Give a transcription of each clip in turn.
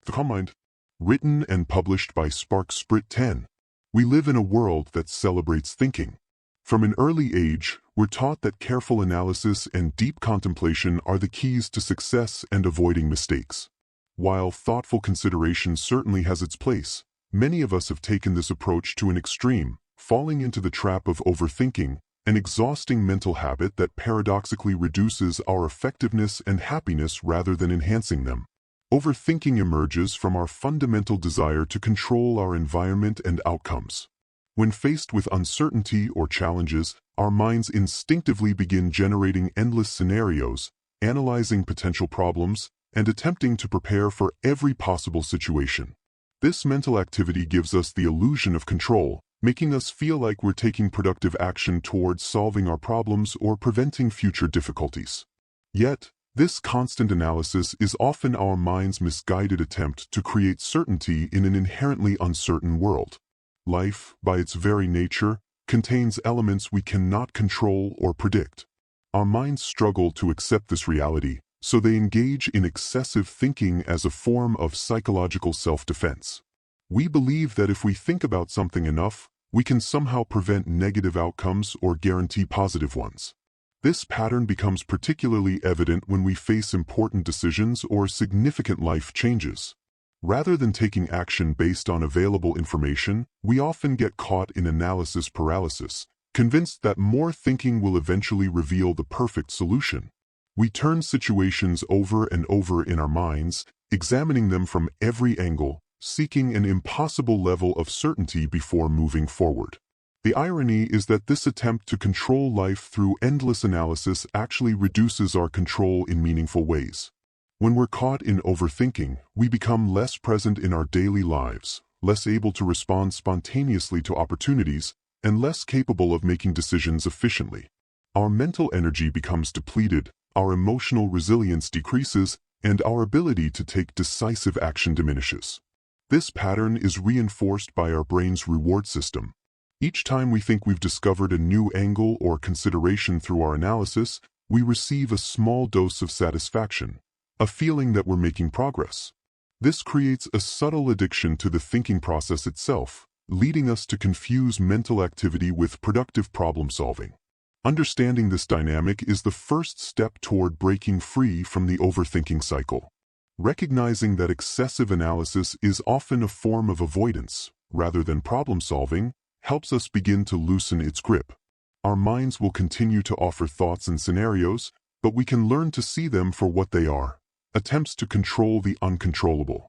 The Calm Mind. Written and published by Spark Sprit 10. We live in a world that celebrates thinking. From an early age, we're taught that careful analysis and deep contemplation are the keys to success and avoiding mistakes. While thoughtful consideration certainly has its place, many of us have taken this approach to an extreme, falling into the trap of overthinking, an exhausting mental habit that paradoxically reduces our effectiveness and happiness rather than enhancing them. Overthinking emerges from our fundamental desire to control our environment and outcomes. When faced with uncertainty or challenges, our minds instinctively begin generating endless scenarios, analyzing potential problems, and attempting to prepare for every possible situation. This mental activity gives us the illusion of control, making us feel like we're taking productive action towards solving our problems or preventing future difficulties. Yet, this constant analysis is often our mind's misguided attempt to create certainty in an inherently uncertain world. Life, by its very nature, contains elements we cannot control or predict. Our minds struggle to accept this reality, so they engage in excessive thinking as a form of psychological self-defense. We believe that if we think about something enough, we can somehow prevent negative outcomes or guarantee positive ones. This pattern becomes particularly evident when we face important decisions or significant life changes. Rather than taking action based on available information, we often get caught in analysis paralysis, convinced that more thinking will eventually reveal the perfect solution. We turn situations over and over in our minds, examining them from every angle, seeking an impossible level of certainty before moving forward. The irony is that this attempt to control life through endless analysis actually reduces our control in meaningful ways. When we're caught in overthinking, we become less present in our daily lives, less able to respond spontaneously to opportunities, and less capable of making decisions efficiently. Our mental energy becomes depleted, our emotional resilience decreases, and our ability to take decisive action diminishes. This pattern is reinforced by our brain's reward system. Each time we think we've discovered a new angle or consideration through our analysis, we receive a small dose of satisfaction, a feeling that we're making progress. This creates a subtle addiction to the thinking process itself, leading us to confuse mental activity with productive problem solving. Understanding this dynamic is the first step toward breaking free from the overthinking cycle. Recognizing that excessive analysis is often a form of avoidance, rather than problem solving, helps us begin to loosen its grip. Our minds will continue to offer thoughts and scenarios, but we can learn to see them for what they are: attempts to control the uncontrollable.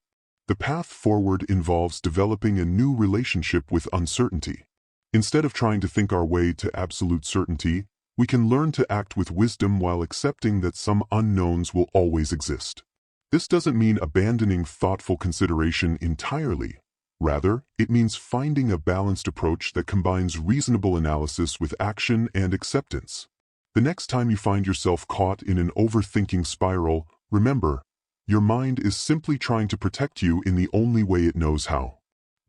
The path forward involves developing a new relationship with uncertainty. Instead of trying to think our way to absolute certainty, we can learn to act with wisdom while accepting that some unknowns will always exist. This doesn't mean abandoning thoughtful consideration entirely. Rather, it means finding a balanced approach that combines reasonable analysis with action and acceptance. The next time you find yourself caught in an overthinking spiral, remember, your mind is simply trying to protect you in the only way it knows how.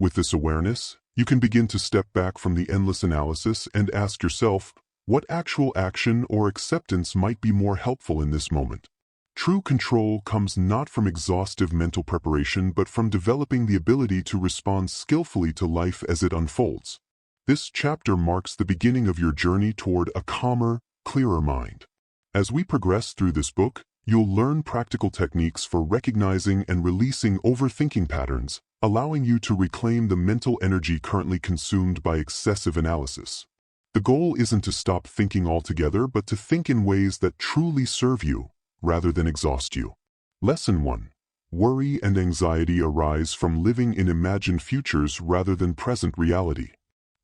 With this awareness, you can begin to step back from the endless analysis and ask yourself, what actual action or acceptance might be more helpful in this moment? True control comes not from exhaustive mental preparation but from developing the ability to respond skillfully to life as it unfolds. This chapter marks the beginning of your journey toward a calmer, clearer mind. As we progress through this book, you'll learn practical techniques for recognizing and releasing overthinking patterns, allowing you to reclaim the mental energy currently consumed by excessive analysis. The goal isn't to stop thinking altogether but to think in ways that truly serve you, rather than exhaust you. Lesson 1. Worry and anxiety arise from living in imagined futures rather than present reality.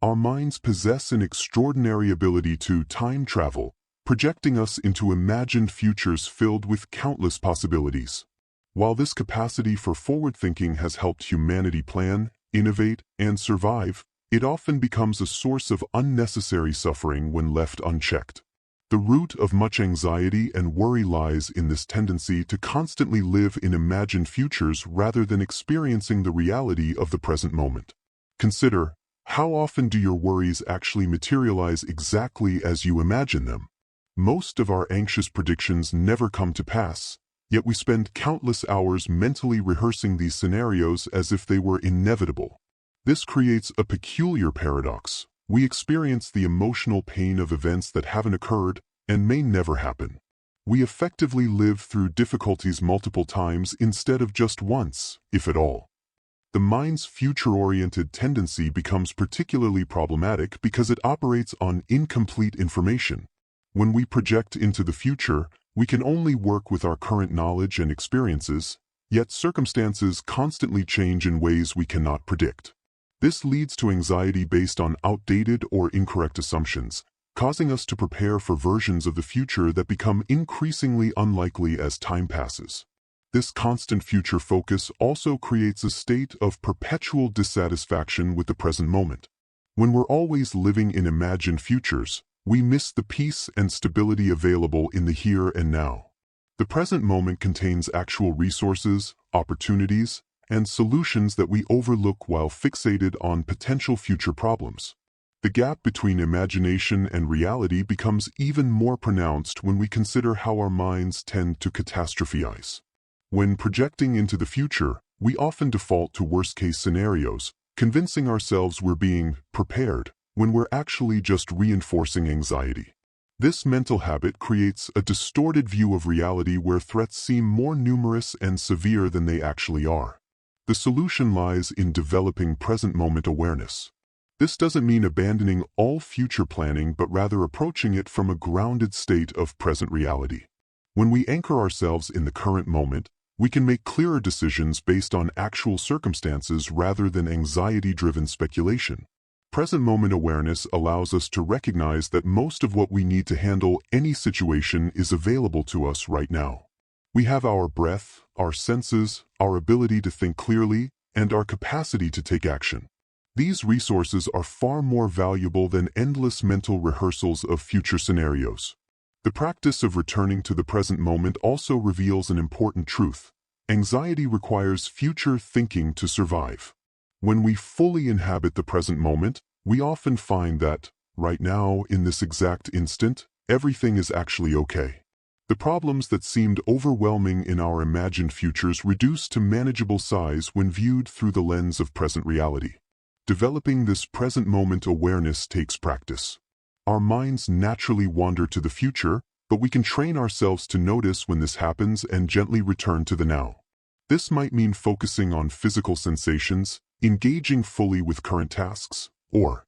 Our minds possess an extraordinary ability to time travel, projecting us into imagined futures filled with countless possibilities. While this capacity for forward thinking has helped humanity plan, innovate, and survive, it often becomes a source of unnecessary suffering when left unchecked. The root of much anxiety and worry lies in this tendency to constantly live in imagined futures rather than experiencing the reality of the present moment. Consider, how often do your worries actually materialize exactly as you imagine them? Most of our anxious predictions never come to pass, Yet we spend countless hours mentally rehearsing these scenarios as if they were inevitable. This creates a peculiar paradox. We experience the emotional pain of events that haven't occurred and may never happen. We effectively live through difficulties multiple times instead of just once, if at all. The mind's future-oriented tendency becomes particularly problematic because it operates on incomplete information. When we project into the future, we can only work with our current knowledge and experiences, yet circumstances constantly change in ways we cannot predict. This leads to anxiety based on outdated or incorrect assumptions, causing us to prepare for versions of the future that become increasingly unlikely as time passes. This constant future focus also creates a state of perpetual dissatisfaction with the present moment. When we're always living in imagined futures, we miss the peace and stability available in the here and now. The present moment contains actual resources, opportunities, and solutions that we overlook while fixated on potential future problems. The gap between imagination and reality becomes even more pronounced when we consider how our minds tend to catastrophize. When projecting into the future, we often default to worst-case scenarios, convincing ourselves we're being prepared when we're actually just reinforcing anxiety. This mental habit creates a distorted view of reality where threats seem more numerous and severe than they actually are. The solution lies in developing present-moment awareness. This doesn't mean abandoning all future planning, but rather approaching it from a grounded state of present reality. When we anchor ourselves in the current moment, we can make clearer decisions based on actual circumstances rather than anxiety-driven speculation. Present moment awareness allows us to recognize that most of what we need to handle any situation is available to us right now. We have our breath, our senses, our ability to think clearly, and our capacity to take action. These resources are far more valuable than endless mental rehearsals of future scenarios. The practice of returning to the present moment also reveals an important truth. Anxiety requires future thinking to survive. When we fully inhabit the present moment, we often find that, right now, in this exact instant, everything is actually okay. The problems that seemed overwhelming in our imagined futures reduce to manageable size when viewed through the lens of present reality. Developing this present moment awareness takes practice. Our minds naturally wander to the future, but we can train ourselves to notice when this happens and gently return to the now. This might mean focusing on physical sensations, engaging fully with current tasks, or,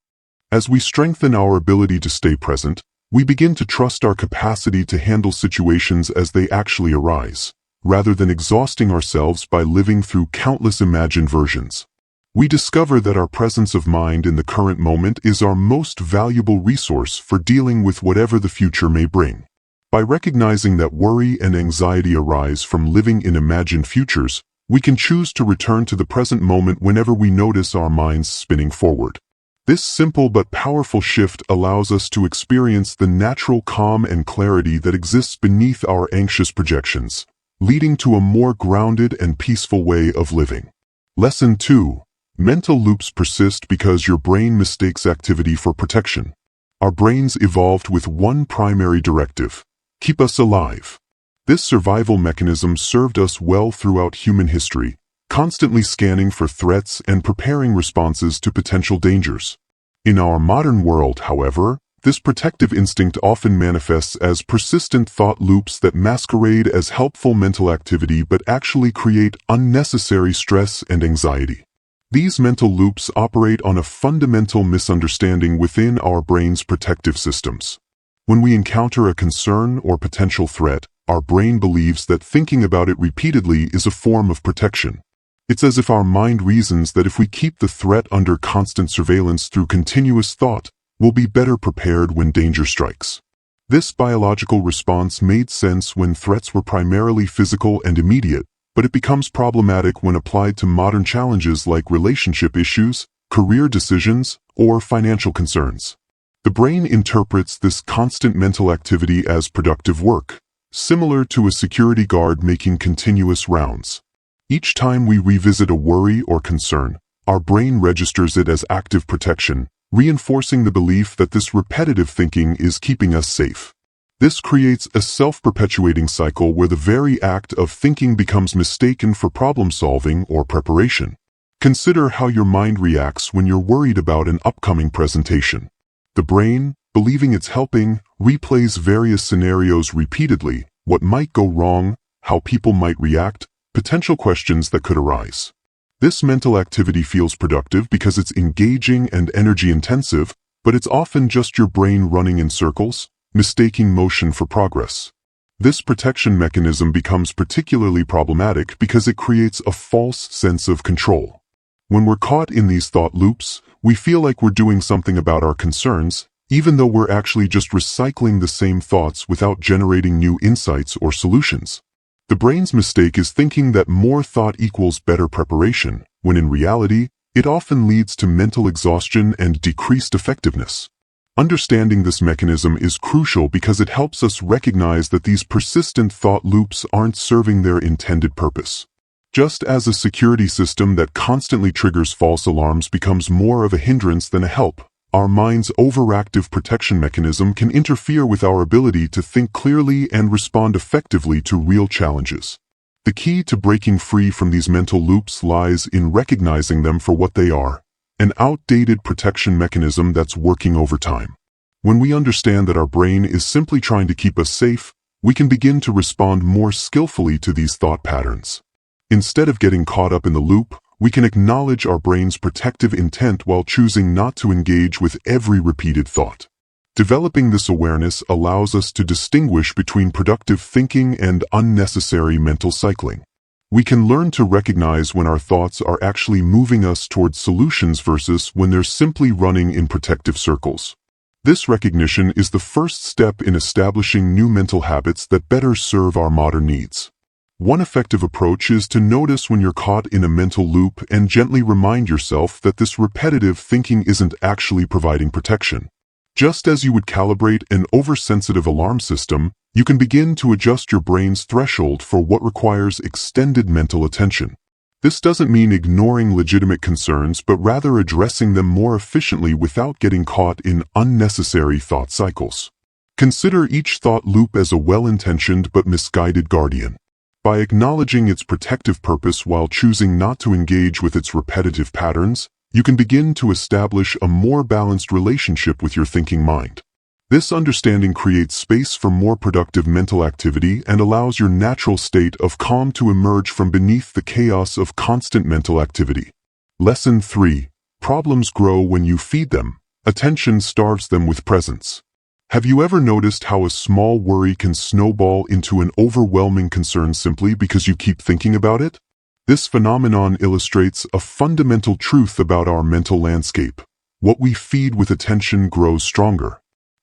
as we strengthen our ability to stay present, we begin to trust our capacity to handle situations as they actually arise, rather than exhausting ourselves by living through countless imagined versions. We discover that our presence of mind in the current moment is our most valuable resource for dealing with whatever the future may bring. By recognizing that worry and anxiety arise from living in imagined futures, we can choose to return to the present moment whenever we notice our minds spinning forward. This simple but powerful shift allows us to experience the natural calm and clarity that exists beneath our anxious projections, leading to a more grounded and peaceful way of living. Lesson 2. Mental loops persist because your brain mistakes activity for protection. Our brains evolved with one primary directive: keep us alive. This survival mechanism served us well throughout human history, constantly scanning for threats and preparing responses to potential dangers. In our modern world, however, this protective instinct often manifests as persistent thought loops that masquerade as helpful mental activity but actually create unnecessary stress and anxiety. These mental loops operate on a fundamental misunderstanding within our brain's protective systems. When we encounter a concern or potential threat, our brain believes that thinking about it repeatedly is a form of protection. It's as if our mind reasons that if we keep the threat under constant surveillance through continuous thought, we'll be better prepared when danger strikes. This biological response made sense when threats were primarily physical and immediate, but it becomes problematic when applied to modern challenges like relationship issues, career decisions, or financial concerns. The brain interprets this constant mental activity as productive work, similar to a security guard making continuous rounds. Each time we revisit a worry or concern, our brain registers it as active protection, reinforcing the belief that this repetitive thinking is keeping us safe. This creates a self-perpetuating cycle where the very act of thinking becomes mistaken for problem-solving or preparation. Consider how your mind reacts when you're worried about an upcoming presentation. The brain, believing it's helping, replays various scenarios repeatedly: what might go wrong, how people might react, potential questions that could arise. This mental activity feels productive because it's engaging and energy-intensive, but it's often just your brain running in circles, mistaking motion for progress. This protection mechanism becomes particularly problematic because it creates a false sense of control. When we're caught in these thought loops, we feel like we're doing something about our concerns, even though we're actually just recycling the same thoughts without generating new insights or solutions. The brain's mistake is thinking that more thought equals better preparation, when in reality, it often leads to mental exhaustion and decreased effectiveness. Understanding this mechanism is crucial because it helps us recognize that these persistent thought loops aren't serving their intended purpose. Just as a security system that constantly triggers false alarms becomes more of a hindrance than a help, our mind's overactive protection mechanism can interfere with our ability to think clearly and respond effectively to real challenges. The key to breaking free from these mental loops lies in recognizing them for what they are: an outdated protection mechanism that's working overtime. When we understand that our brain is simply trying to keep us safe, we can begin to respond more skillfully to these thought patterns. Instead of getting caught up in the loop, we can acknowledge our brain's protective intent while choosing not to engage with every repeated thought. Developing this awareness allows us to distinguish between productive thinking and unnecessary mental cycling. We can learn to recognize when our thoughts are actually moving us towards solutions versus when they're simply running in protective circles. This recognition is the first step in establishing new mental habits that better serve our modern needs. One effective approach is to notice when you're caught in a mental loop and gently remind yourself that this repetitive thinking isn't actually providing protection. Just as you would calibrate an oversensitive alarm system, you can begin to adjust your brain's threshold for what requires extended mental attention. This doesn't mean ignoring legitimate concerns, but rather addressing them more efficiently without getting caught in unnecessary thought cycles. Consider each thought loop as a well-intentioned but misguided guardian. By acknowledging its protective purpose while choosing not to engage with its repetitive patterns, you can begin to establish a more balanced relationship with your thinking mind. This understanding creates space for more productive mental activity and allows your natural state of calm to emerge from beneath the chaos of constant mental activity. Lesson 3. Problems grow when you feed them. Attention starves them with presence. Have you ever noticed how a small worry can snowball into an overwhelming concern simply because you keep thinking about it? This phenomenon illustrates a fundamental truth about our mental landscape. What we feed with attention grows stronger.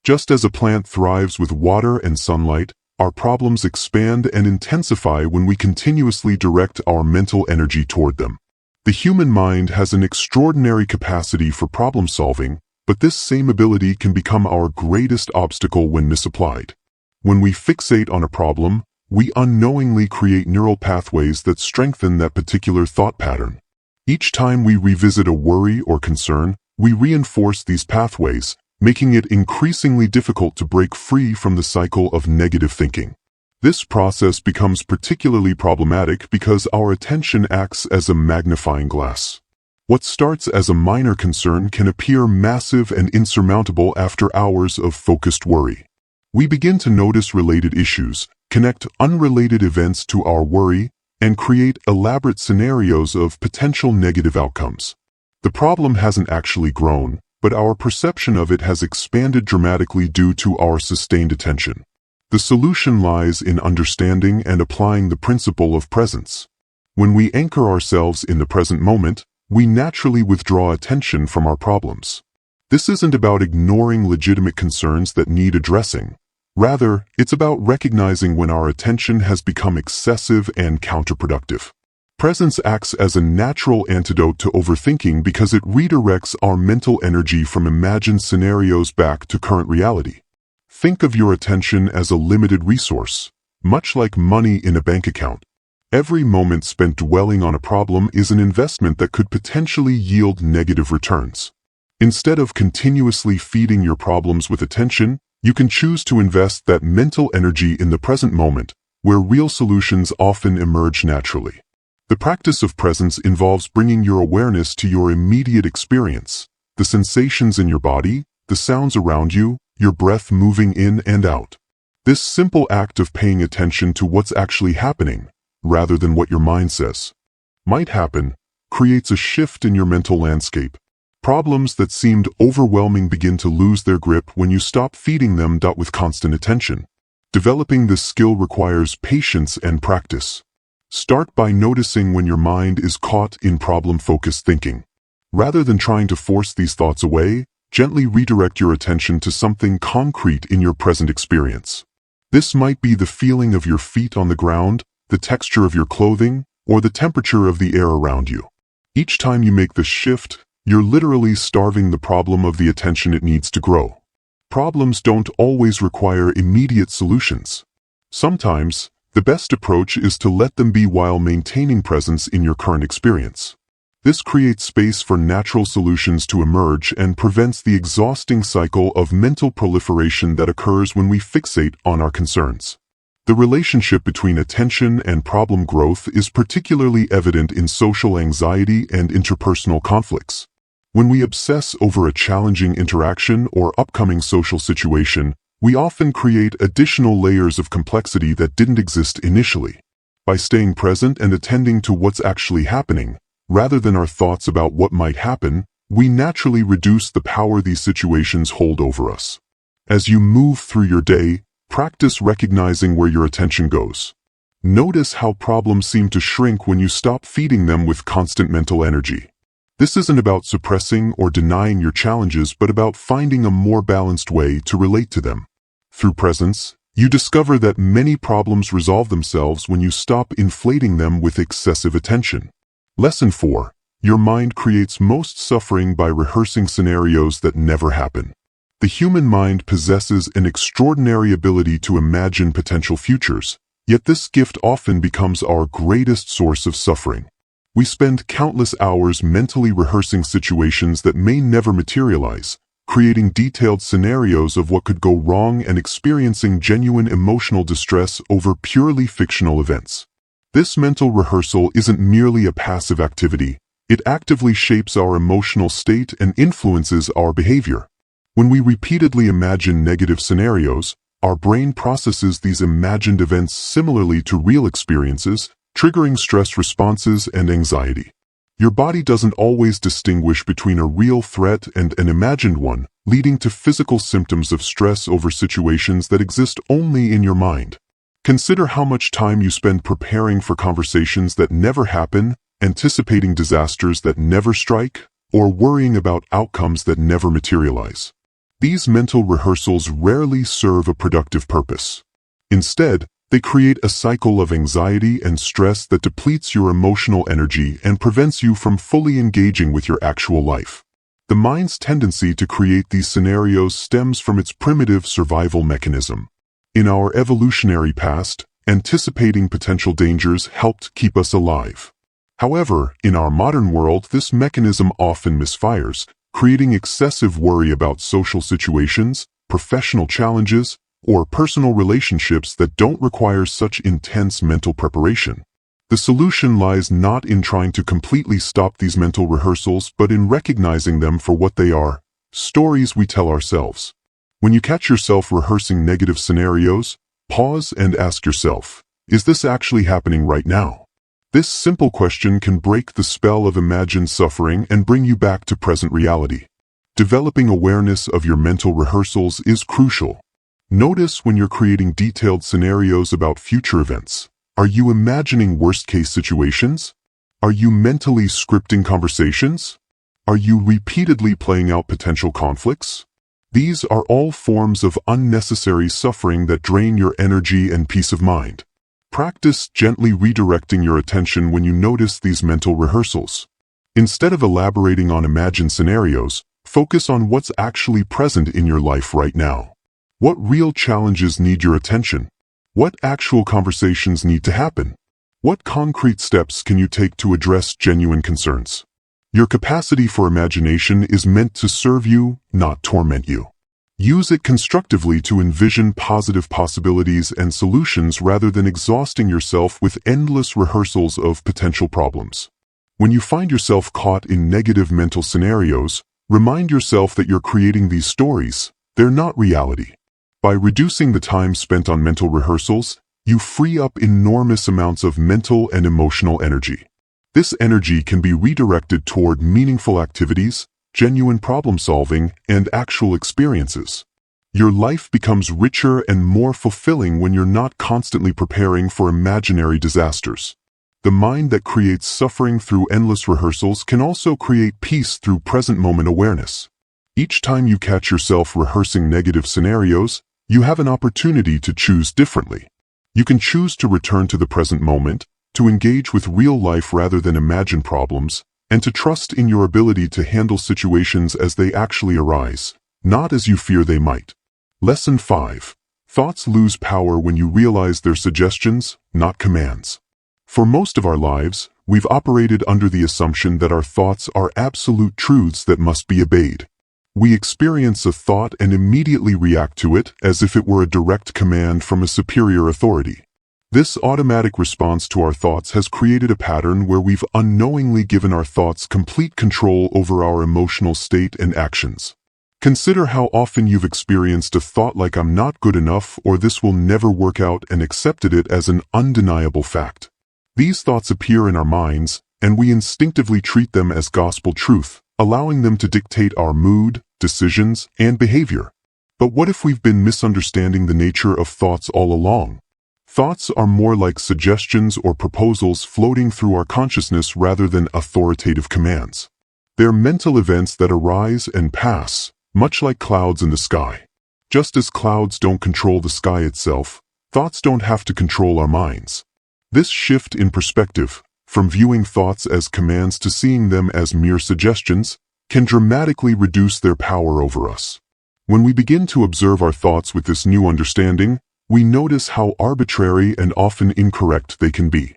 Just as a plant thrives with water and sunlight, our problems expand and intensify when we continuously direct our mental energy toward them. The human mind has an extraordinary capacity for problem solving, but this same ability can become our greatest obstacle when misapplied. When we fixate on a problem, we unknowingly create neural pathways that strengthen that particular thought pattern. Each time we revisit a worry or concern, we reinforce these pathways, making it increasingly difficult to break free from the cycle of negative thinking. This process becomes particularly problematic because our attention acts as a magnifying glass. What starts as a minor concern can appear massive and insurmountable after hours of focused worry. We begin to notice related issues, connect unrelated events to our worry, and create elaborate scenarios of potential negative outcomes. The problem hasn't actually grown, but our perception of it has expanded dramatically due to our sustained attention. The solution lies in understanding and applying the principle of presence. When we anchor ourselves in the present moment, we naturally withdraw attention from our problems. This isn't about ignoring legitimate concerns that need addressing. Rather, it's about recognizing when our attention has become excessive and counterproductive. Presence acts as a natural antidote to overthinking because it redirects our mental energy from imagined scenarios back to current reality. Think of your attention as a limited resource, much like money in a bank account. Every moment spent dwelling on a problem is an investment that could potentially yield negative returns. Instead of continuously feeding your problems with attention, You can choose to invest that mental energy in the present moment, where real solutions often emerge naturally. The practice of presence involves bringing your awareness to your immediate experience, the sensations in your body, the sounds around you, your breath moving in and out. This simple act of paying attention to what's actually happening, rather than what your mind says might happen, creates a shift in your mental landscape. Problems that seemed overwhelming begin to lose their grip when you stop feeding them with constant attention. Developing this skill requires patience and practice. Start by noticing when your mind is caught in problem-focused thinking. Rather than trying to force these thoughts away, gently redirect your attention to something concrete in your present experience. This might be the feeling of your feet on the ground, the texture of your clothing, or the temperature of the air around you. Each time you make this shift, you're literally starving the problem of the attention it needs to grow. Problems don't always require immediate solutions. Sometimes, the best approach is to let them be while maintaining presence in your current experience. This creates space for natural solutions to emerge and prevents the exhausting cycle of mental proliferation that occurs when we fixate on our concerns. The relationship between attention and problem growth is particularly evident in social anxiety and interpersonal conflicts. When we obsess over a challenging interaction or upcoming social situation, we often create additional layers of complexity that didn't exist initially. By staying present and attending to what's actually happening, rather than our thoughts about what might happen, we naturally reduce the power these situations hold over us. As you move through your day, practice recognizing where your attention goes. Notice how problems seem to shrink when you stop feeding them with constant mental energy. This isn't about suppressing or denying your challenges, but about finding a more balanced way to relate to them. Through presence, you discover that many problems resolve themselves when you stop inflating them with excessive attention. Lesson 4. Your mind creates most suffering by rehearsing scenarios that never happen. The human mind possesses an extraordinary ability to imagine potential futures, yet this gift often becomes our greatest source of suffering. We spend countless hours mentally rehearsing situations that may never materialize, creating detailed scenarios of what could go wrong and experiencing genuine emotional distress over purely fictional events. This mental rehearsal isn't merely a passive activity, it actively shapes our emotional state and influences our behavior. When we repeatedly imagine negative scenarios, our brain processes these imagined events similarly to real experiences, triggering stress responses and anxiety. Your body doesn't always distinguish between a real threat and an imagined one, leading to physical symptoms of stress over situations that exist only in your mind. Consider how much time you spend preparing for conversations that never happen, anticipating disasters that never strike, or worrying about outcomes that never materialize. These mental rehearsals rarely serve a productive purpose. Instead, they create a cycle of anxiety and stress that depletes your emotional energy and prevents you from fully engaging with your actual life. The mind's tendency to create these scenarios stems from its primitive survival mechanism. In our evolutionary past, anticipating potential dangers helped keep us alive. However, in our modern world, this mechanism often misfires, creating excessive worry about social situations, professional challenges, or personal relationships that don't require such intense mental preparation. The solution lies not in trying to completely stop these mental rehearsals, but in recognizing them for what they are: stories we tell ourselves. When you catch yourself rehearsing negative scenarios, pause and ask yourself, is this actually happening right now? This simple question can break the spell of imagined suffering and bring you back to present reality. Developing awareness of your mental rehearsals is crucial. Notice when you're creating detailed scenarios about future events. Are you imagining worst-case situations? Are you mentally scripting conversations? Are you repeatedly playing out potential conflicts? These are all forms of unnecessary suffering that drain your energy and peace of mind. Practice gently redirecting your attention when you notice these mental rehearsals. Instead of elaborating on imagined scenarios, focus on what's actually present in your life right now. What real challenges need your attention? What actual conversations need to happen? What concrete steps can you take to address genuine concerns? Your capacity for imagination is meant to serve you, not torment you. Use it constructively to envision positive possibilities and solutions rather than exhausting yourself with endless rehearsals of potential problems. When you find yourself caught in negative mental scenarios, remind yourself that you're creating these stories. They're not reality. By reducing the time spent on mental rehearsals, you free up enormous amounts of mental and emotional energy. This energy can be redirected toward meaningful activities, genuine problem-solving, and actual experiences. Your life becomes richer and more fulfilling when you're not constantly preparing for imaginary disasters. The mind that creates suffering through endless rehearsals can also create peace through present-moment awareness. Each time you catch yourself rehearsing negative scenarios, you have an opportunity to choose differently. You can choose to return to the present moment, to engage with real life rather than imagine problems, and to trust in your ability to handle situations as they actually arise, not as you fear they might. Lesson 5. Thoughts lose power when you realize they're suggestions, not commands. For most of our lives, we've operated under the assumption that our thoughts are absolute truths that must be obeyed. We experience a thought and immediately react to it as if it were a direct command from a superior authority. This automatic response to our thoughts has created a pattern where we've unknowingly given our thoughts complete control over our emotional state and actions. Consider how often you've experienced a thought like "I'm not good enough" or "this will never work out" and accepted it as an undeniable fact. These thoughts appear in our minds, and we instinctively treat them as gospel truth, allowing them to dictate our mood, decisions, and behavior. But what if we've been misunderstanding the nature of thoughts all along? Thoughts are more like suggestions or proposals floating through our consciousness rather than authoritative commands. They're mental events that arise and pass, much like clouds in the sky. Just as clouds don't control the sky itself, thoughts don't have to control our minds. This shift in perspective, from viewing thoughts as commands to seeing them as mere suggestions, can dramatically reduce their power over us. When we begin to observe our thoughts with this new understanding, we notice how arbitrary and often incorrect they can be.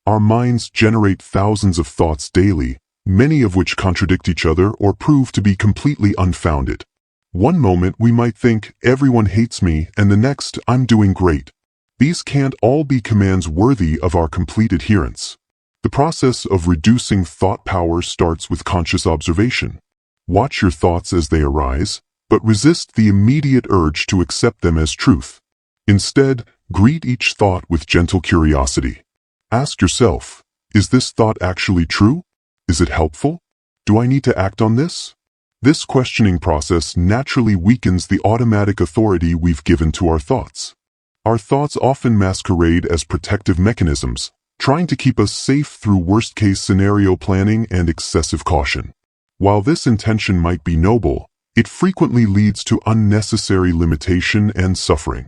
Our minds generate thousands of thoughts daily, many of which contradict each other or prove to be completely unfounded. One moment we might think, "Everyone hates me," and the next, "I'm doing great." These can't all be commands worthy of our complete adherence. The process of reducing thought power starts with conscious observation. Watch your thoughts as they arise, but resist the immediate urge to accept them as truth. Instead, greet each thought with gentle curiosity. Ask yourself, is this thought actually true? Is it helpful? Do I need to act on this? This questioning process naturally weakens the automatic authority we've given to our thoughts. Our thoughts often masquerade as protective mechanisms, trying to keep us safe through worst-case scenario planning and excessive caution. While this intention might be noble, it frequently leads to unnecessary limitation and suffering.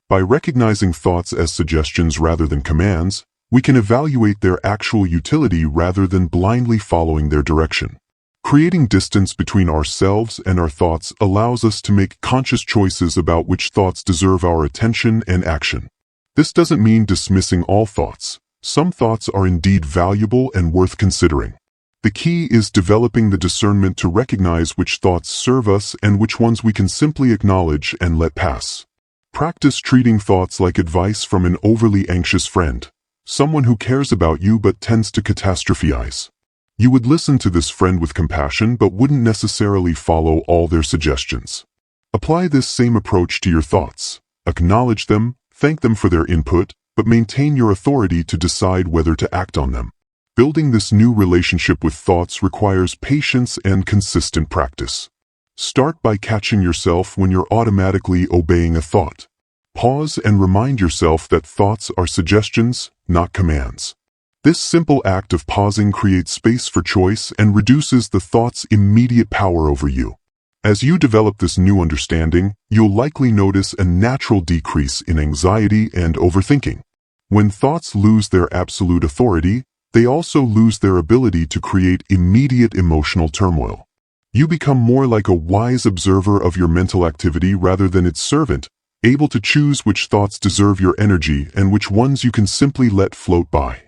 By recognizing thoughts as suggestions rather than commands, we can evaluate their actual utility rather than blindly following their direction. Creating distance between ourselves and our thoughts allows us to make conscious choices about which thoughts deserve our attention and action. This doesn't mean dismissing all thoughts. Some thoughts are indeed valuable and worth considering. The key is developing the discernment to recognize which thoughts serve us and which ones we can simply acknowledge and let pass. Practice treating thoughts like advice from an overly anxious friend, someone who cares about you but tends to catastrophize. You would listen to this friend with compassion but wouldn't necessarily follow all their suggestions. Apply this same approach to your thoughts. Acknowledge them, thank them for their input, but maintain your authority to decide whether to act on them. Building this new relationship with thoughts requires patience and consistent practice. Start by catching yourself when you're automatically obeying a thought. Pause and remind yourself that thoughts are suggestions, not commands. This simple act of pausing creates space for choice and reduces the thought's immediate power over you. As you develop this new understanding, you'll likely notice a natural decrease in anxiety and overthinking. When thoughts lose their absolute authority, they also lose their ability to create immediate emotional turmoil. You become more like a wise observer of your mental activity rather than its servant, able to choose which thoughts deserve your energy and which ones you can simply let float by.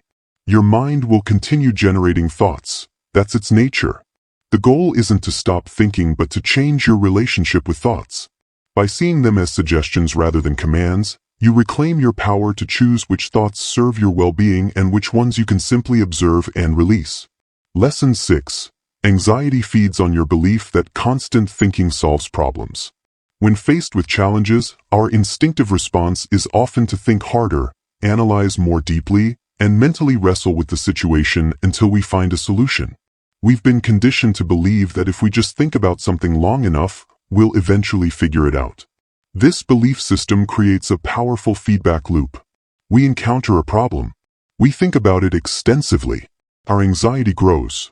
Your mind will continue generating thoughts. That's its nature. The goal isn't to stop thinking but to change your relationship with thoughts. By seeing them as suggestions rather than commands, you reclaim your power to choose which thoughts serve your well-being and which ones you can simply observe and release. Lesson 6. Anxiety feeds on your belief that constant thinking solves problems. When faced with challenges, our instinctive response is often to think harder, analyze more deeply, and mentally wrestle with the situation until we find a solution. We've been conditioned to believe that if we just think about something long enough, we'll eventually figure it out. This belief system creates a powerful feedback loop. We encounter a problem. We think about it extensively. Our anxiety grows.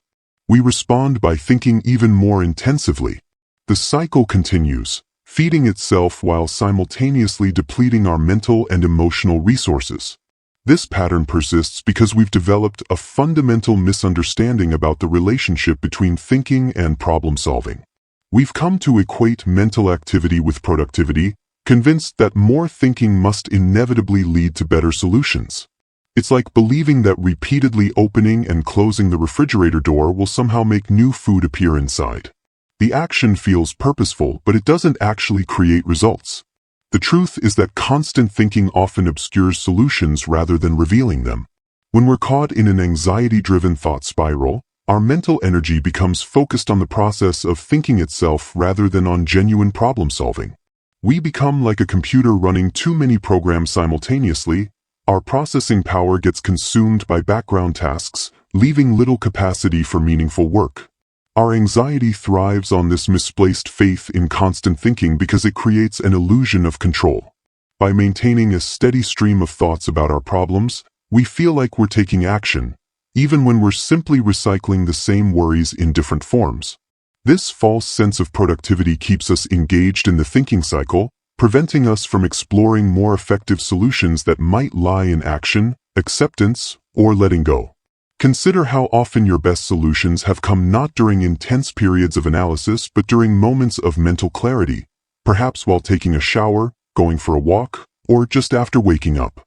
We respond by thinking even more intensively. The cycle continues, feeding itself while simultaneously depleting our mental and emotional resources. This pattern persists because we've developed a fundamental misunderstanding about the relationship between thinking and problem-solving. We've come to equate mental activity with productivity, convinced that more thinking must inevitably lead to better solutions. It's like believing that repeatedly opening and closing the refrigerator door will somehow make new food appear inside. The action feels purposeful, but it doesn't actually create results. The truth is that constant thinking often obscures solutions rather than revealing them. When we're caught in an anxiety-driven thought spiral, our mental energy becomes focused on the process of thinking itself rather than on genuine problem-solving. We become like a computer running too many programs simultaneously. Our processing power gets consumed by background tasks, leaving little capacity for meaningful work. Our anxiety thrives on this misplaced faith in constant thinking because it creates an illusion of control. By maintaining a steady stream of thoughts about our problems, we feel like we're taking action, even when we're simply recycling the same worries in different forms. This false sense of productivity keeps us engaged in the thinking cycle, preventing us from exploring more effective solutions that might lie in action, acceptance, or letting go. Consider how often your best solutions have come not during intense periods of analysis but during moments of mental clarity, perhaps while taking a shower, going for a walk, or just after waking up.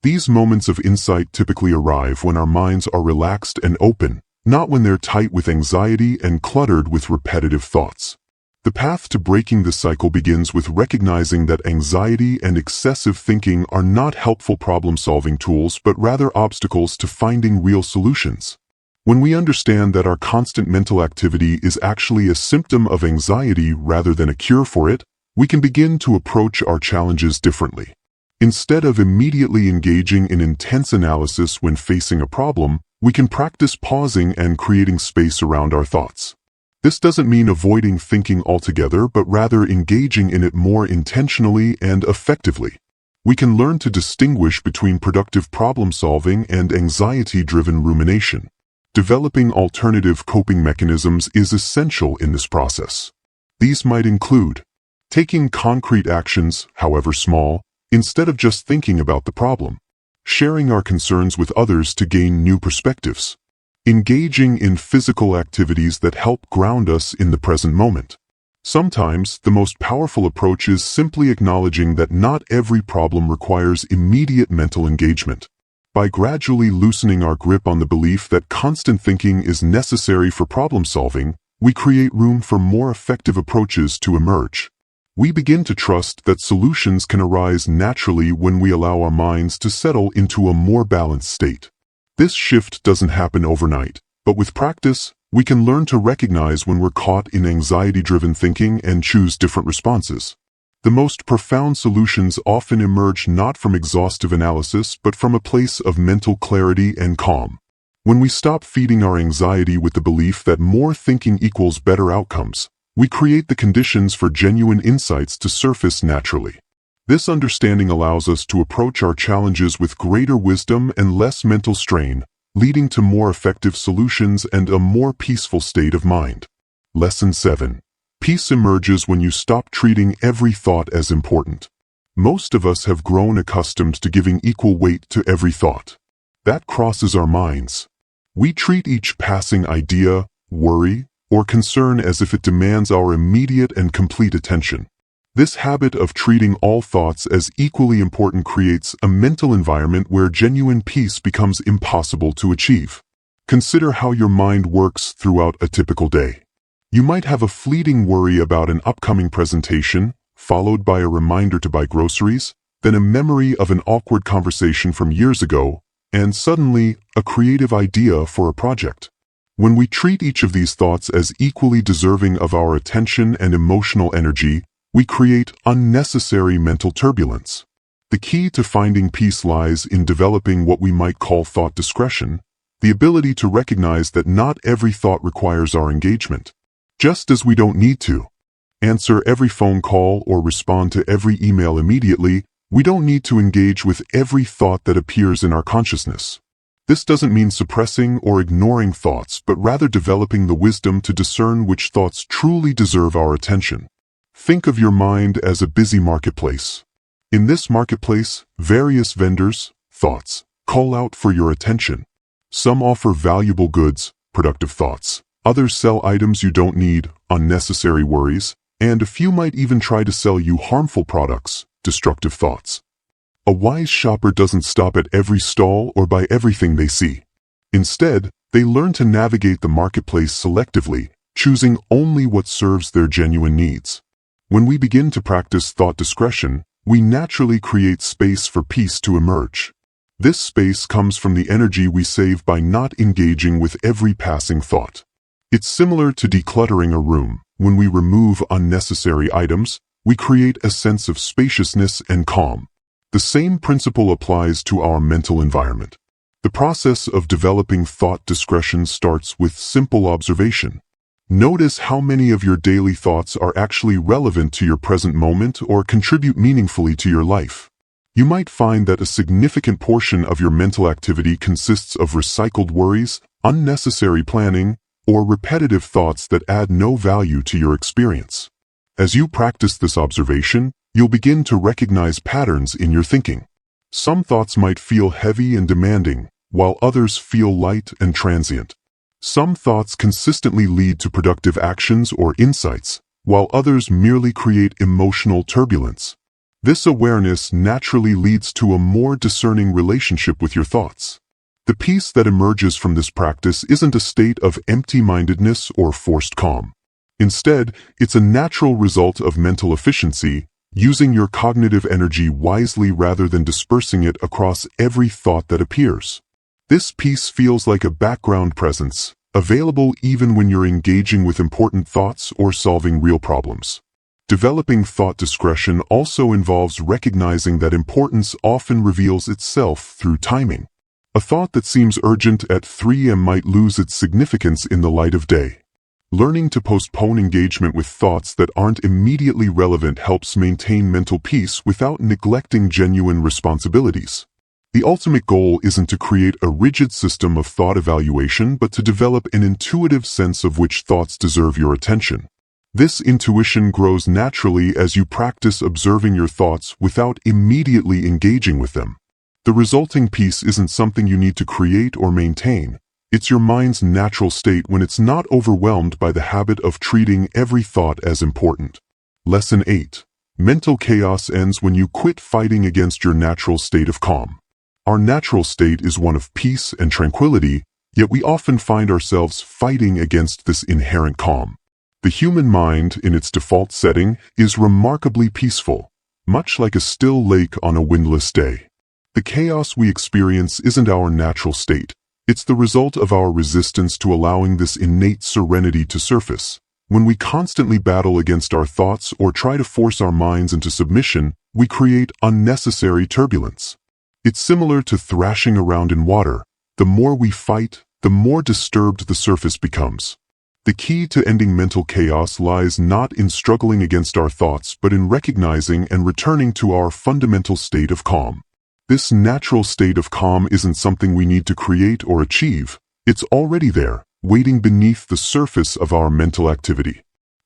These moments of insight typically arrive when our minds are relaxed and open, not when they're tight with anxiety and cluttered with repetitive thoughts. The path to breaking the cycle begins with recognizing that anxiety and excessive thinking are not helpful problem-solving tools but rather obstacles to finding real solutions. When we understand that our constant mental activity is actually a symptom of anxiety rather than a cure for it, we can begin to approach our challenges differently. Instead of immediately engaging in intense analysis when facing a problem, we can practice pausing and creating space around our thoughts. This doesn't mean avoiding thinking altogether, but rather engaging in it more intentionally and effectively. We can learn to distinguish between productive problem-solving and anxiety-driven rumination. Developing alternative coping mechanisms is essential in this process. These might include taking concrete actions, however small, instead of just thinking about the problem, sharing our concerns with others to gain new perspectives, engaging in physical activities that help ground us in the present moment. Sometimes, the most powerful approach is simply acknowledging that not every problem requires immediate mental engagement. By gradually loosening our grip on the belief that constant thinking is necessary for problem-solving, we create room for more effective approaches to emerge. We begin to trust that solutions can arise naturally when we allow our minds to settle into a more balanced state. This shift doesn't happen overnight, but with practice, we can learn to recognize when we're caught in anxiety-driven thinking and choose different responses. The most profound solutions often emerge not from exhaustive analysis but from a place of mental clarity and calm. When we stop feeding our anxiety with the belief that more thinking equals better outcomes, we create the conditions for genuine insights to surface naturally. This understanding allows us to approach our challenges with greater wisdom and less mental strain, leading to more effective solutions and a more peaceful state of mind. Lesson 7. Peace emerges when you stop treating every thought as important. Most of us have grown accustomed to giving equal weight to every thought that crosses our minds. We treat each passing idea, worry, or concern as if it demands our immediate and complete attention. This habit of treating all thoughts as equally important creates a mental environment where genuine peace becomes impossible to achieve. Consider how your mind works throughout a typical day. You might have a fleeting worry about an upcoming presentation, followed by a reminder to buy groceries, then a memory of an awkward conversation from years ago, and suddenly a creative idea for a project. When we treat each of these thoughts as equally deserving of our attention and emotional energy, we create unnecessary mental turbulence. The key to finding peace lies in developing what we might call thought discretion, the ability to recognize that not every thought requires our engagement. Just as we don't need to answer every phone call or respond to every email immediately, we don't need to engage with every thought that appears in our consciousness. This doesn't mean suppressing or ignoring thoughts, but rather developing the wisdom to discern which thoughts truly deserve our attention. Think of your mind as a busy marketplace. In this marketplace, various vendors, thoughts, call out for your attention. Some offer valuable goods, productive thoughts. Others sell items you don't need, unnecessary worries, and a few might even try to sell you harmful products, destructive thoughts. A wise shopper doesn't stop at every stall or buy everything they see. Instead, they learn to navigate the marketplace selectively, choosing only what serves their genuine needs. When we begin to practice thought discretion, we naturally create space for peace to emerge. This space comes from the energy we save by not engaging with every passing thought. It's similar to decluttering a room. When we remove unnecessary items, we create a sense of spaciousness and calm. The same principle applies to our mental environment. The process of developing thought discretion starts with simple observation. Notice how many of your daily thoughts are actually relevant to your present moment or contribute meaningfully to your life. You might find that a significant portion of your mental activity consists of recycled worries, unnecessary planning, or repetitive thoughts that add no value to your experience. As you practice this observation, you'll begin to recognize patterns in your thinking. Some thoughts might feel heavy and demanding, while others feel light and transient. Some thoughts consistently lead to productive actions or insights, while others merely create emotional turbulence. This awareness naturally leads to a more discerning relationship with your thoughts. The peace that emerges from this practice isn't a state of empty-mindedness or forced calm. Instead, it's a natural result of mental efficiency, using your cognitive energy wisely rather than dispersing it across every thought that appears. This peace feels like a background presence, available even when you're engaging with important thoughts or solving real problems. Developing thought discretion also involves recognizing that importance often reveals itself through timing. A thought that seems urgent at 3 a.m. might lose its significance in the light of day. Learning to postpone engagement with thoughts that aren't immediately relevant helps maintain mental peace without neglecting genuine responsibilities. The ultimate goal isn't to create a rigid system of thought evaluation, but to develop an intuitive sense of which thoughts deserve your attention. This intuition grows naturally as you practice observing your thoughts without immediately engaging with them. The resulting peace isn't something you need to create or maintain. It's your mind's natural state when it's not overwhelmed by the habit of treating every thought as important. Lesson 8. Mental chaos ends when you quit fighting against your natural state of calm. Our natural state is one of peace and tranquility, yet we often find ourselves fighting against this inherent calm. The human mind, in its default setting, is remarkably peaceful, much like a still lake on a windless day. The chaos we experience isn't our natural state. It's the result of our resistance to allowing this innate serenity to surface. When we constantly battle against our thoughts or try to force our minds into submission, we create unnecessary turbulence. It's similar to thrashing around in water. The more we fight, the more disturbed the surface becomes. The key to ending mental chaos lies not in struggling against our thoughts, but in recognizing and returning to our fundamental state of calm. This natural state of calm isn't something we need to create or achieve. It's already there, waiting beneath the surface of our mental activity.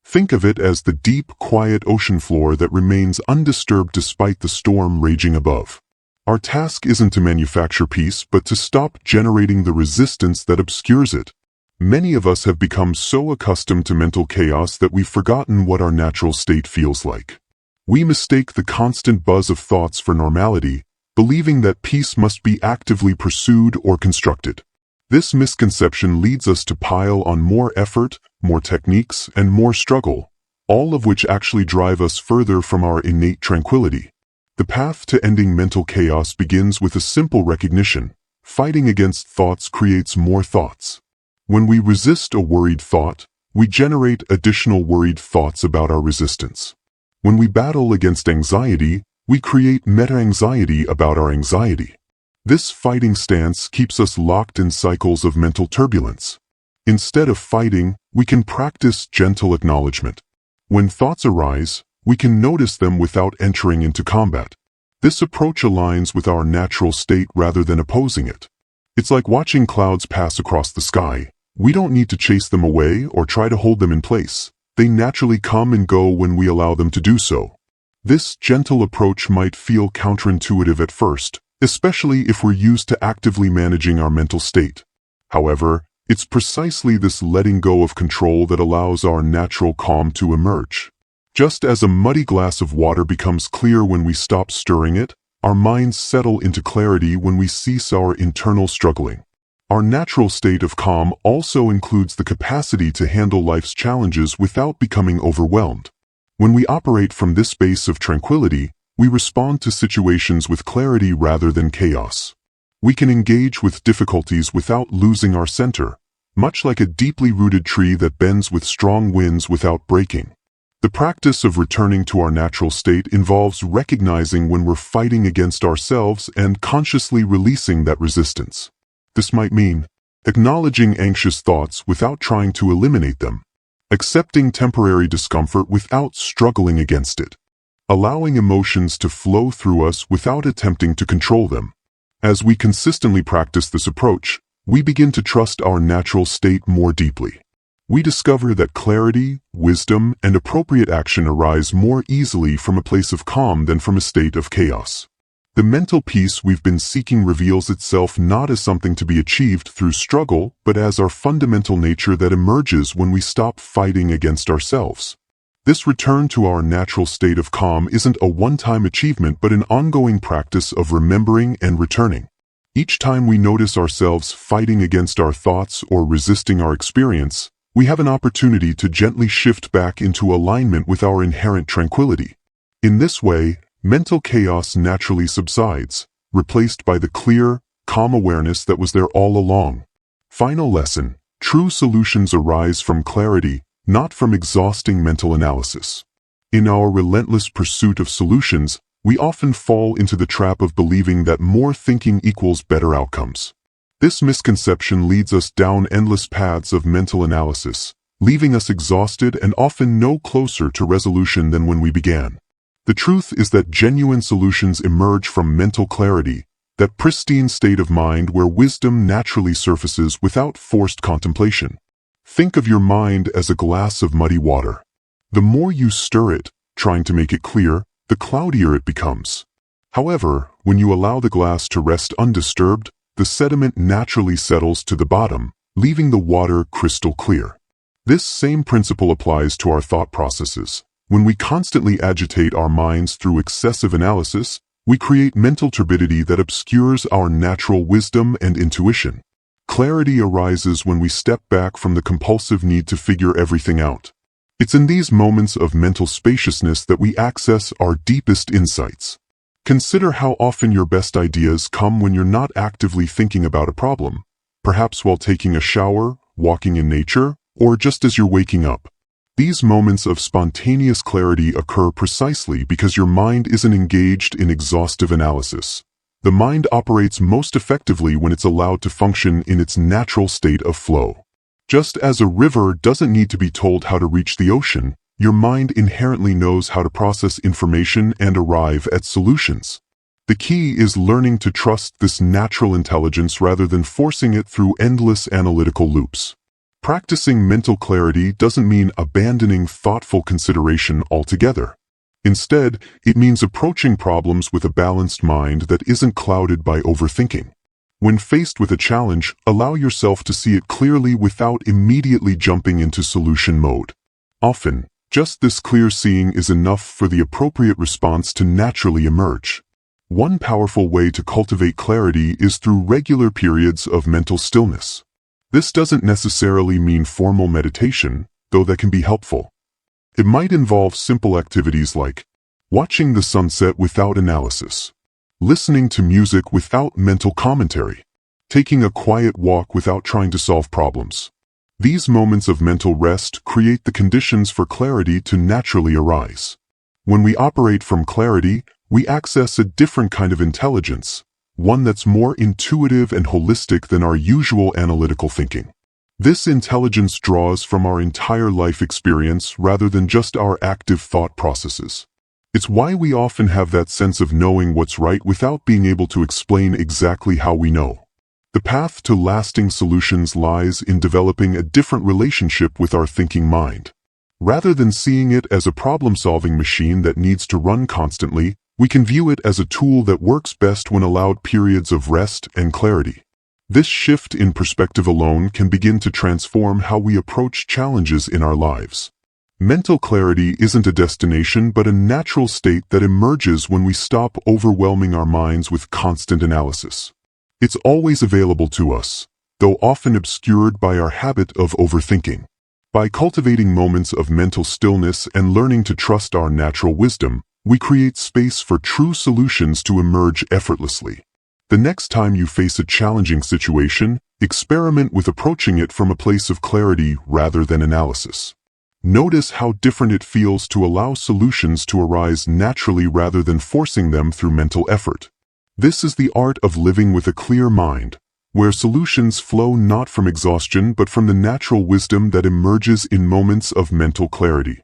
Think of it as the deep, quiet ocean floor that remains undisturbed despite the storm raging above. Our task isn't to manufacture peace, but to stop generating the resistance that obscures it. Many of us have become so accustomed to mental chaos that we've forgotten what our natural state feels like. We mistake the constant buzz of thoughts for normality, believing that peace must be actively pursued or constructed. This misconception leads us to pile on more effort, more techniques, and more struggle, all of which actually drive us further from our innate tranquility. The path to ending mental chaos begins with a simple recognition. Fighting against thoughts creates more thoughts. When we resist a worried thought, we generate additional worried thoughts about our resistance. When we battle against anxiety, we create meta-anxiety about our anxiety. This fighting stance keeps us locked in cycles of mental turbulence. Instead of fighting, we can practice gentle acknowledgement. When thoughts arise, we can notice them without entering into combat. This approach aligns with our natural state rather than opposing it. It's like watching clouds pass across the sky. We don't need to chase them away or try to hold them in place. They naturally come and go when we allow them to do so. This gentle approach might feel counterintuitive at first, especially if we're used to actively managing our mental state. However, it's precisely this letting go of control that allows our natural calm to emerge. Just as a muddy glass of water becomes clear when we stop stirring it, our minds settle into clarity when we cease our internal struggling. Our natural state of calm also includes the capacity to handle life's challenges without becoming overwhelmed. When we operate from this space of tranquility, we respond to situations with clarity rather than chaos. We can engage with difficulties without losing our center, much like a deeply rooted tree that bends with strong winds without breaking. The practice of returning to our natural state involves recognizing when we're fighting against ourselves and consciously releasing that resistance. This might mean acknowledging anxious thoughts without trying to eliminate them, accepting temporary discomfort without struggling against it, allowing emotions to flow through us without attempting to control them. As we consistently practice this approach, we begin to trust our natural state more deeply. We discover that clarity, wisdom, and appropriate action arise more easily from a place of calm than from a state of chaos. The mental peace we've been seeking reveals itself not as something to be achieved through struggle, but as our fundamental nature that emerges when we stop fighting against ourselves. This return to our natural state of calm isn't a one-time achievement but an ongoing practice of remembering and returning. Each time we notice ourselves fighting against our thoughts or resisting our experience, we have an opportunity to gently shift back into alignment with our inherent tranquility. In this way, mental chaos naturally subsides, replaced by the clear, calm awareness that was there all along. Final lesson: true solutions arise from clarity, not from exhausting mental analysis. In our relentless pursuit of solutions, we often fall into the trap of believing that more thinking equals better outcomes. This misconception leads us down endless paths of mental analysis, leaving us exhausted and often no closer to resolution than when we began. The truth is that genuine solutions emerge from mental clarity, that pristine state of mind where wisdom naturally surfaces without forced contemplation. Think of your mind as a glass of muddy water. The more you stir it, trying to make it clear, the cloudier it becomes. However, when you allow the glass to rest undisturbed, the sediment naturally settles to the bottom, leaving the water crystal clear. This same principle applies to our thought processes. When we constantly agitate our minds through excessive analysis, we create mental turbidity that obscures our natural wisdom and intuition. Clarity arises when we step back from the compulsive need to figure everything out. It's in these moments of mental spaciousness that we access our deepest insights. Consider how often your best ideas come when you're not actively thinking about a problem, perhaps while taking a shower, walking in nature, or just as you're waking up. These moments of spontaneous clarity occur precisely because your mind isn't engaged in exhaustive analysis. The mind operates most effectively when it's allowed to function in its natural state of flow. Just as a river doesn't need to be told how to reach the ocean, your mind inherently knows how to process information and arrive at solutions. The key is learning to trust this natural intelligence rather than forcing it through endless analytical loops. Practicing mental clarity doesn't mean abandoning thoughtful consideration altogether. Instead, it means approaching problems with a balanced mind that isn't clouded by overthinking. When faced with a challenge, allow yourself to see it clearly without immediately jumping into solution mode. Often, just this clear seeing is enough for the appropriate response to naturally emerge. One powerful way to cultivate clarity is through regular periods of mental stillness. This doesn't necessarily mean formal meditation, though that can be helpful. It might involve simple activities like watching the sunset without analysis, listening to music without mental commentary, taking a quiet walk without trying to solve problems. These moments of mental rest create the conditions for clarity to naturally arise. When we operate from clarity, we access a different kind of intelligence, one that's more intuitive and holistic than our usual analytical thinking. This intelligence draws from our entire life experience rather than just our active thought processes. It's why we often have that sense of knowing what's right without being able to explain exactly how we know. The path to lasting solutions lies in developing a different relationship with our thinking mind. Rather than seeing it as a problem-solving machine that needs to run constantly, we can view it as a tool that works best when allowed periods of rest and clarity. This shift in perspective alone can begin to transform how we approach challenges in our lives. Mental clarity isn't a destination but a natural state that emerges when we stop overwhelming our minds with constant analysis. It's always available to us, though often obscured by our habit of overthinking. By cultivating moments of mental stillness and learning to trust our natural wisdom, we create space for true solutions to emerge effortlessly. The next time you face a challenging situation, experiment with approaching it from a place of clarity rather than analysis. Notice how different it feels to allow solutions to arise naturally rather than forcing them through mental effort. This is the art of living with a clear mind, where solutions flow not from exhaustion but from the natural wisdom that emerges in moments of mental clarity.